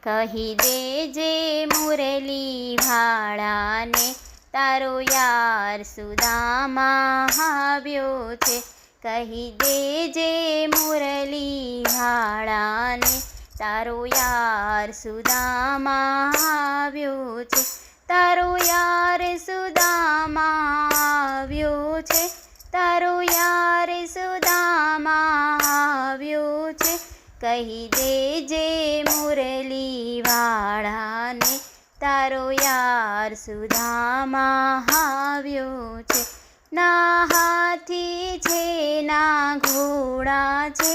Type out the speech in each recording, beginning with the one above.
કહી દેજે મુરલી વાળાને તારો યાર સુદામા આવ્યો છે. કહી દેજે મુરલી વાળાને તારો યાર સુદામા આવ્યો છે. તારો યાર સુદામા આવ્યો છે. તારો યાર સુદામા આવ્યો છે. કહી દેજે મુરલી વાળાને તારો યાર સુદામા આવ્યો છે. ના હાથી છે ના ઘોડા છે,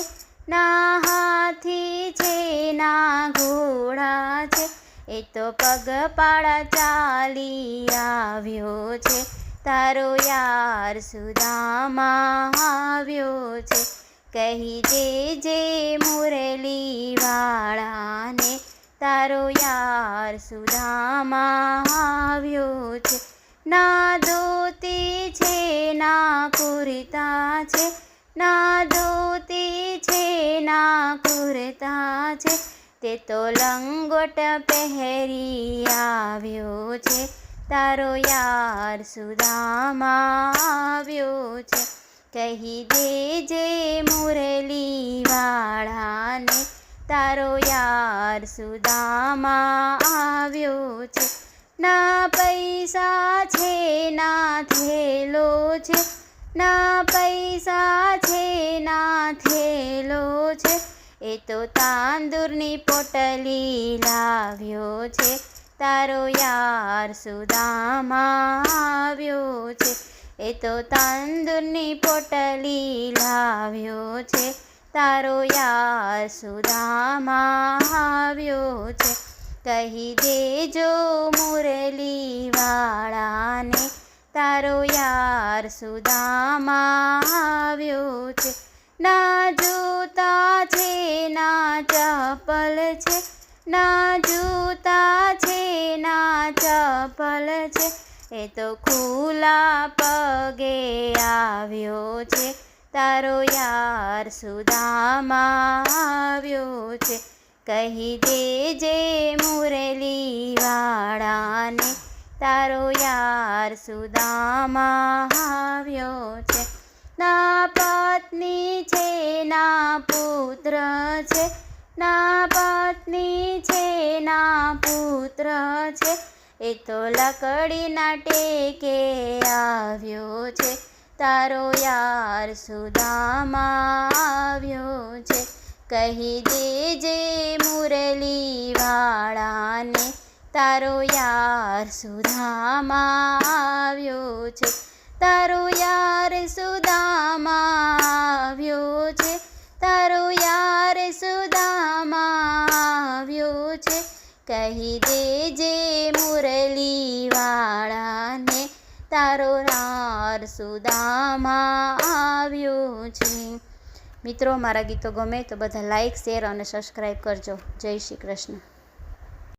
ના હાથી છે ના ઘોડા છે, એ તો પગપાળા ચાલી આવ્યો છે. તારો યાર સુદામા આવ્યો છે. કહી દેજે મુરલી વાળાને તારો યાર સુદામા આવ્યો છે. ના ધોતી છે ના કુર્તા છે, ના ધોતી છે ના કુર્તા છે, તે તો લંગોટ પહેરી આવ્યો છે. તારો યાર સુદામા આવ્યો છે. કહી દેજે મુરલી વાળાને તારો યાર સુદામા આવ્યો છે. ના પૈસા છે ના થેલો છે, ના પૈસા છે ના થેલો છે, એ તો તાંદુરની પોટલી લાવ્યો છે. તારો યાર સુદામા આવ્યો છે. એ તો તાંદુરની પોટલી લાવ્યો છે. તારો યાર સુદામા આવ્યો છે. કહી દેજો મુરલી વાળાને તારો યાર સુદામા આવ્યો છે. ના જૂતા છે ના ચપ્પલ છે, ના જૂતા છે ના ચપ્પલ છે, એ તો ખુલ્લા પગે આવ્યો છે. તારો યાર સુદામા આવ્યો છે. કહી દેજે મુરલી વાળાને તારો યાર સુદામા આવ્યો છે. ના પત્ની છે ના પુત્ર છે, ના પત્ની છે ના પુત્ર છે, એ તો લકડીના ટેકે આવ્યો છે. તારો યાર સુદામા આવ્યો છે. કહી દેજે મુરલી વાળાને તારો યાર સુદામા આવ્યો છે. તારો યાર સુદામા આવ્યો છે. તારો યાર સુદામા આવ્યો છે. કહી દેજે મુરલી વાળાને તારો યાર સુદામા આવ્યો છે. મિત્રો, મારા ગીતો ગમે તો બધા લાઈક, શેર અને સબસ્ક્રાઈબ કરજો. જય શ્રી કૃષ્ણ.